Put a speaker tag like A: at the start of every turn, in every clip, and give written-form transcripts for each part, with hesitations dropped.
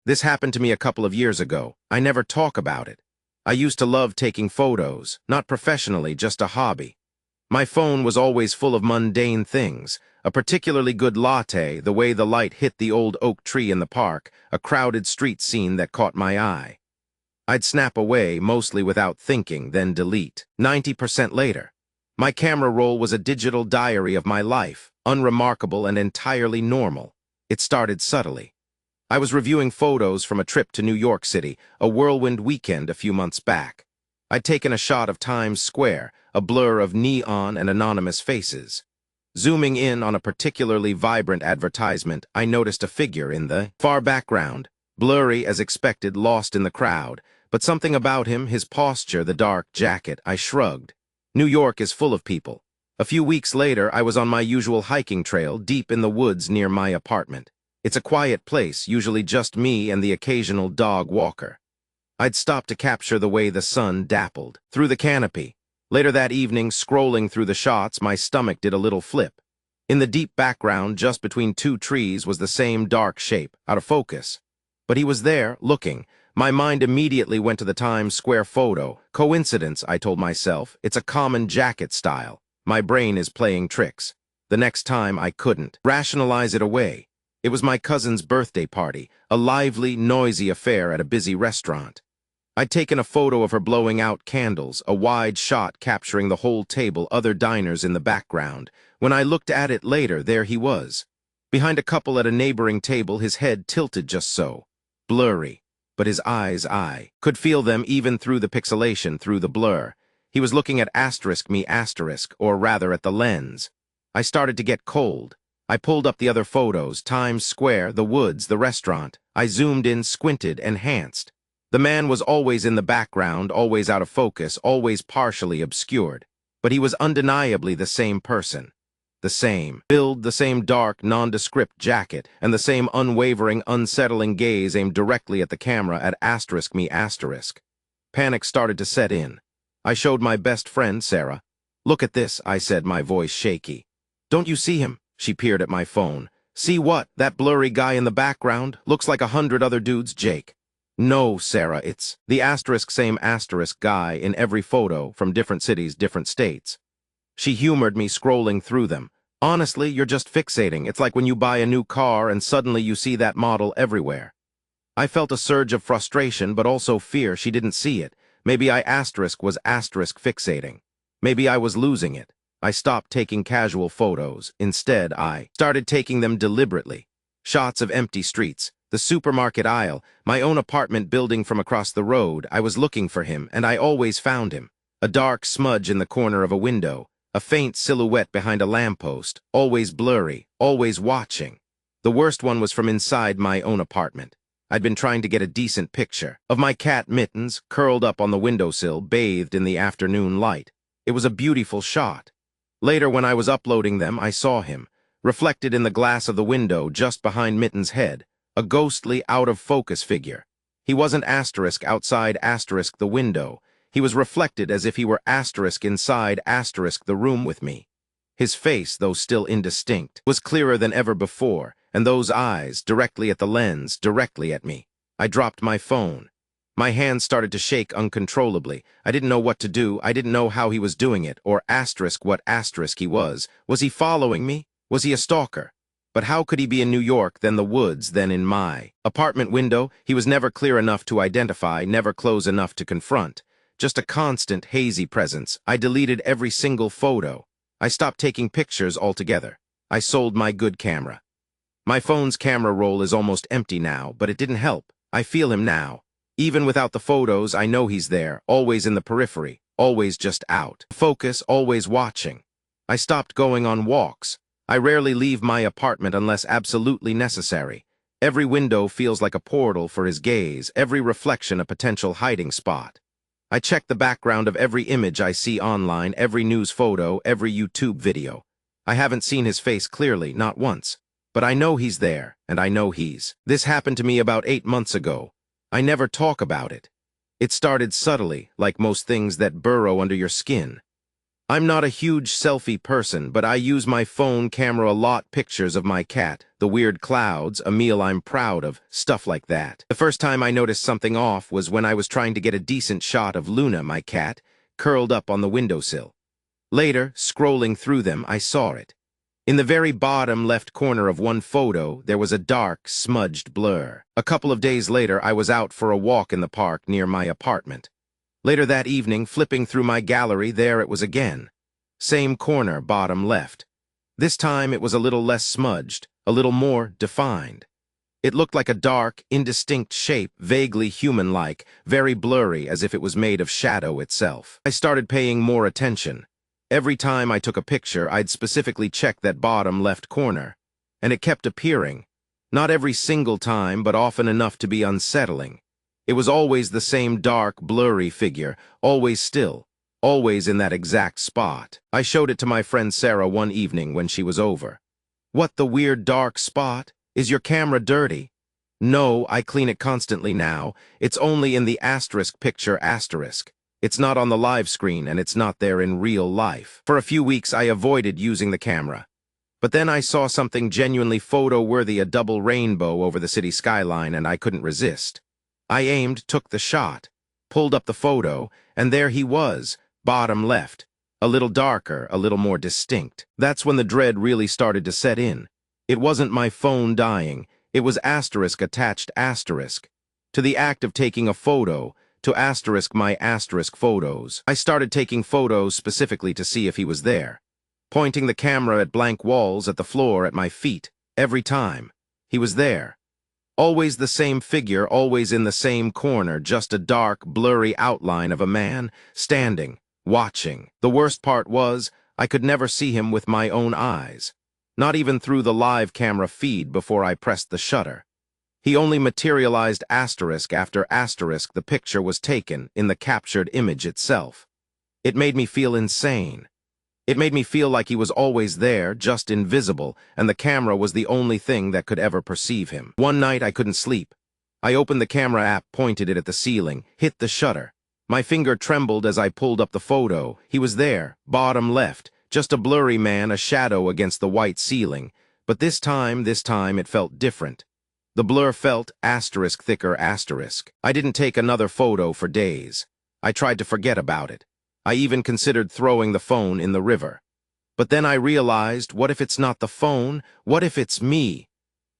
A: This happened to me a couple of years ago. I never talk about it. I used to love taking photos, not professionally, just a hobby. My phone was always full of mundane things, a particularly good latte, the way the light hit the old oak tree in the park, a crowded street scene that caught my eye. I'd snap away, mostly without thinking, then delete. 90% later. My camera roll was a digital diary of my life, unremarkable and entirely normal. It started subtly. I was reviewing photos from a trip to New York City, a whirlwind weekend a few months back. I'd taken a shot of Times Square, a blur of neon and anonymous faces. Zooming in on a particularly vibrant advertisement, I noticed a figure in the far background, blurry as expected, lost in the crowd, but something about him, his posture, the dark jacket, I shrugged. New York is full of people. A few weeks later, I was on my usual hiking trail deep in the woods near my apartment. It's a quiet place, usually just me and the occasional dog walker. I'd stopped to capture the way the sun dappled through the canopy. Later that evening, scrolling through the shots, my stomach did a little flip. In the deep background, just between two trees, was the same dark shape, out of focus. But he was there, looking. My mind immediately went to the Times Square photo. Coincidence, I told myself. It's a common jacket style. My brain is playing tricks. The next time, I couldn't rationalize it away. It was my cousin's birthday party, a lively, noisy affair at a busy restaurant. I'd taken a photo of her blowing out candles, a wide shot capturing the whole table, other diners in the background. When I looked at it later, there he was. Behind a couple at a neighboring table, his head tilted just so. Blurry. But his eyes, I could feel them even through the pixelation, through the blur. He was looking at me, or rather at the lens. I started to get cold. I pulled up the other photos, Times Square, the woods, the restaurant. I zoomed in, squinted, enhanced. The man was always in the background, always out of focus, always partially obscured. But he was undeniably the same person. The same build, the same dark, nondescript jacket, and the same unwavering, unsettling gaze aimed directly at the camera at me. Panic started to set in. I showed my best friend, Sarah. "Look at this," I said, my voice shaky. "Don't you see him?" She peered at my phone. "See what? That blurry guy in the background? Looks like 100 other dudes, Jake." "No, Sarah, it's the same guy in every photo from different cities, different states." She humored me, scrolling through them. "Honestly, you're just fixating. It's like when you buy a new car and suddenly you see that model everywhere." I felt a surge of frustration, but also fear she didn't see it. Maybe I was fixating. Maybe I was losing it. I stopped taking casual photos. Instead, I started taking them deliberately. Shots of empty streets, the supermarket aisle, my own apartment building from across the road. I was looking for him, and I always found him. A dark smudge in the corner of a window, a faint silhouette behind a lamppost, always blurry, always watching. The worst one was from inside my own apartment. I'd been trying to get a decent picture of my cat Mittens, curled up on the windowsill, bathed in the afternoon light. It was a beautiful shot. Later, when I was uploading them, I saw him, reflected in the glass of the window just behind Mittens' head, a ghostly, out-of-focus figure. He wasn't outside the window. He was reflected as if he were inside the room with me. His face, though still indistinct, was clearer than ever before, and those eyes, directly at the lens, directly at me. I dropped my phone. My hands started to shake uncontrollably. I didn't know what to do. I didn't know how he was doing it, or what he was. Was he following me? Was he a stalker? But how could he be in New York, then the woods, then in my apartment window? He was never clear enough to identify, never close enough to confront. Just a constant, hazy presence. I deleted every single photo. I stopped taking pictures altogether. I sold my good camera. My phone's camera roll is almost empty now, but it didn't help. I feel him now. Even without the photos, I know he's there, always in the periphery, always just out. Focus, always watching. I stopped going on walks. I rarely leave my apartment unless absolutely necessary. Every window feels like a portal for his gaze, every reflection a potential hiding spot. I check the background of every image I see online, every news photo, every YouTube video. I haven't seen his face clearly, not once. But I know he's there, and I know he's. This happened to me about 8 months ago. I never talk about it. It started subtly, like most things that burrow under your skin. I'm not a huge selfie person, but I use my phone camera a lot, pictures of my cat, the weird clouds, a meal I'm proud of, stuff like that. The first time I noticed something off was when I was trying to get a decent shot of Luna, my cat, curled up on the windowsill. Later, scrolling through them, I saw it. In the very bottom left corner of one photo, there was a dark, smudged blur. A couple of days later, I was out for a walk in the park near my apartment. Later that evening, flipping through my gallery, there it was again. Same corner, bottom left. This time it was a little less smudged, a little more defined. It looked like a dark, indistinct shape, vaguely human-like, very blurry, as if it was made of shadow itself. I started paying more attention. Every time I took a picture, I'd specifically check that bottom left corner. And it kept appearing. Not every single time, but often enough to be unsettling. It was always the same dark, blurry figure, always still, always in that exact spot. I showed it to my friend Sarah one evening when she was over. "What, the weird dark spot? Is your camera dirty?" "No, I clean it constantly now. It's only in the asterisk picture asterisk. It's not on the live screen and it's not there in real life." For a few weeks I avoided using the camera. But then I saw something genuinely photo-worthy, a double rainbow over the city skyline, and I couldn't resist. I aimed, took the shot, pulled up the photo, and there he was, bottom left, a little darker, a little more distinct. That's when the dread really started to set in. It wasn't my phone dying, it was asterisk attached asterisk. To the act of taking a photo, to asterisk my asterisk photos. I started taking photos specifically to see if he was there, pointing the camera at blank walls, at the floor, at my feet, every time. He was there. Always the same figure, always in the same corner, just a dark, blurry outline of a man, standing, watching. The worst part was, I could never see him with my own eyes, not even through the live camera feed before I pressed the shutter. He only materialized asterisk after asterisk the picture was taken in the captured image itself. It made me feel insane. It made me feel like he was always there, just invisible, and the camera was the only thing that could ever perceive him. One night I couldn't sleep. I opened the camera app, pointed it at the ceiling, hit the shutter. My finger trembled as I pulled up the photo. He was there, bottom left, just a blurry man, a shadow against the white ceiling. But this time it felt different. The blur felt asterisk thicker asterisk. I didn't take another photo for days. I tried to forget about it. I even considered throwing the phone in the river. But then I realized, what if it's not the phone? What if it's me?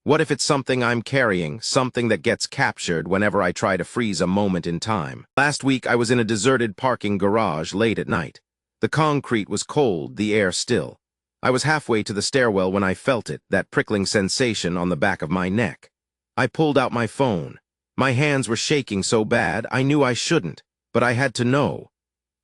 A: What if it's something I'm carrying, something that gets captured whenever I try to freeze a moment in time? Last week I was in a deserted parking garage late at night. The concrete was cold, the air still. I was halfway to the stairwell when I felt it, that prickling sensation on the back of my neck. I pulled out my phone. My hands were shaking so bad I knew I shouldn't, but I had to know.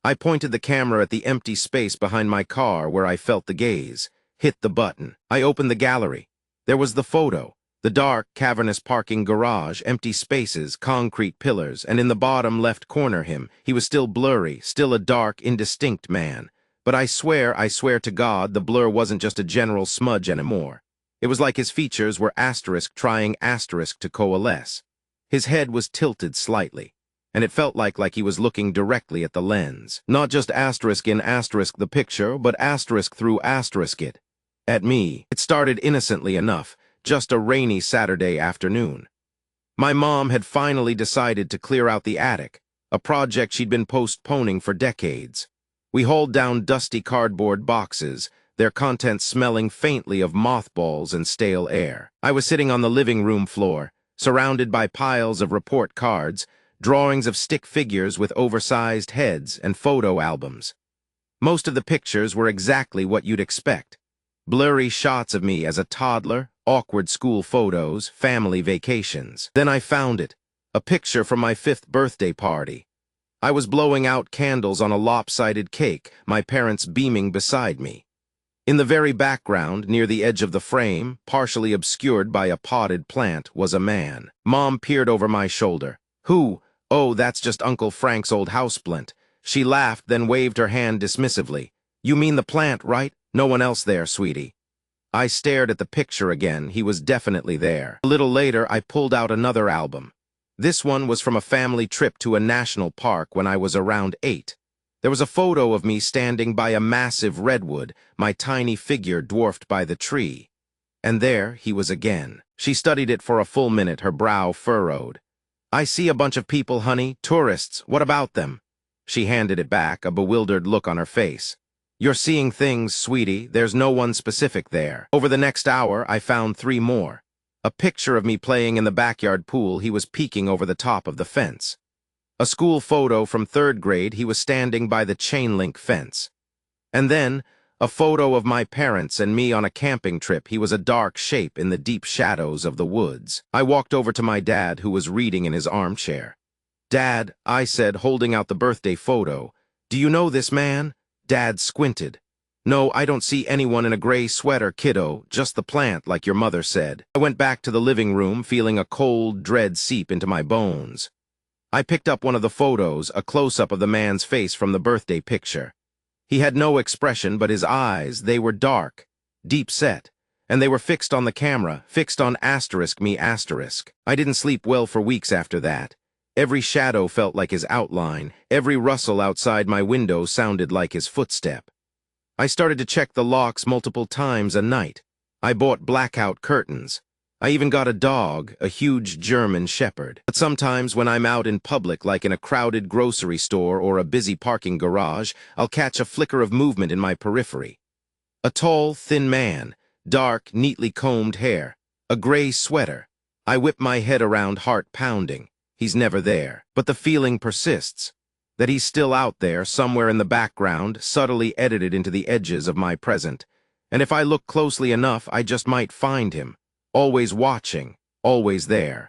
A: I pointed the camera at the empty space behind my car where I felt the gaze, hit the button. I opened the gallery. There was the photo, the dark, cavernous parking garage, empty spaces, concrete pillars, and in the bottom left corner him. He was still blurry, still a dark, indistinct man. But I swear to God, the blur wasn't just a general smudge anymore. It was like his features were asterisk trying asterisk to coalesce. His head was tilted slightly, and it felt like he was looking directly at the lens. Not just asterisk in asterisk the picture, but asterisk through asterisk it. At me. It started innocently enough, just a rainy Saturday afternoon. My mom had finally decided to clear out the attic, a project she'd been postponing for decades. We hauled down dusty cardboard boxes, their contents smelling faintly of mothballs and stale air. I was sitting on the living room floor, surrounded by piles of report cards, drawings of stick figures with oversized heads, and photo albums. Most of the pictures were exactly what you'd expect. Blurry shots of me as a toddler, awkward school photos, family vacations. Then I found it, a picture from my 5th birthday party. I was blowing out candles on a lopsided cake, my parents beaming beside me. In the very background, near the edge of the frame, partially obscured by a potted plant, was a man. Mom peered over my shoulder. "Who? Oh, that's just Uncle Frank's old houseplant." She laughed, then waved her hand dismissively. "You mean the plant, right? No one else there, sweetie." I stared at the picture again. He was definitely there. A little later, I pulled out another album. This one was from a family trip to a national park when I was around 8. There was a photo of me standing by a massive redwood, my tiny figure dwarfed by the tree. And there he was again. She studied it for a full minute, her brow furrowed. "I see a bunch of people, honey, tourists. What about them?" She handed it back, a bewildered look on her face. "You're seeing things, sweetie. There's no one specific there." Over the next hour, I found 3 more. A picture of me playing in the backyard pool. He was peeking over the top of the fence. A school photo from 3rd grade. He was standing by the chain-link fence. And then, a photo of my parents and me on a camping trip. He was a dark shape in the deep shadows of the woods. I walked over to my dad, who was reading in his armchair. "Dad," I said, holding out the birthday photo, "do you know this man?" Dad squinted. "No, I don't see anyone in a gray sweater, kiddo, just the plant, like your mother said." I went back to the living room, feeling a cold dread seep into my bones. I picked up one of the photos, a close-up of the man's face from the birthday picture. He had no expression, but his eyes, they were dark, deep-set, and they were fixed on the camera, fixed on *me*. I didn't sleep well for weeks after that. Every shadow felt like his outline. Every rustle outside my window sounded like his footstep. I started to check the locks multiple times a night. I bought blackout curtains. I even got a dog, a huge German shepherd. But sometimes when I'm out in public, like in a crowded grocery store or a busy parking garage, I'll catch a flicker of movement in my periphery. A tall, thin man, dark, neatly combed hair, a gray sweater. I whip my head around, heart pounding. He's never there. But the feeling persists, that he's still out there, somewhere in the background, subtly edited into the edges of my present. And if I look closely enough, I just might find him. Always watching, always there.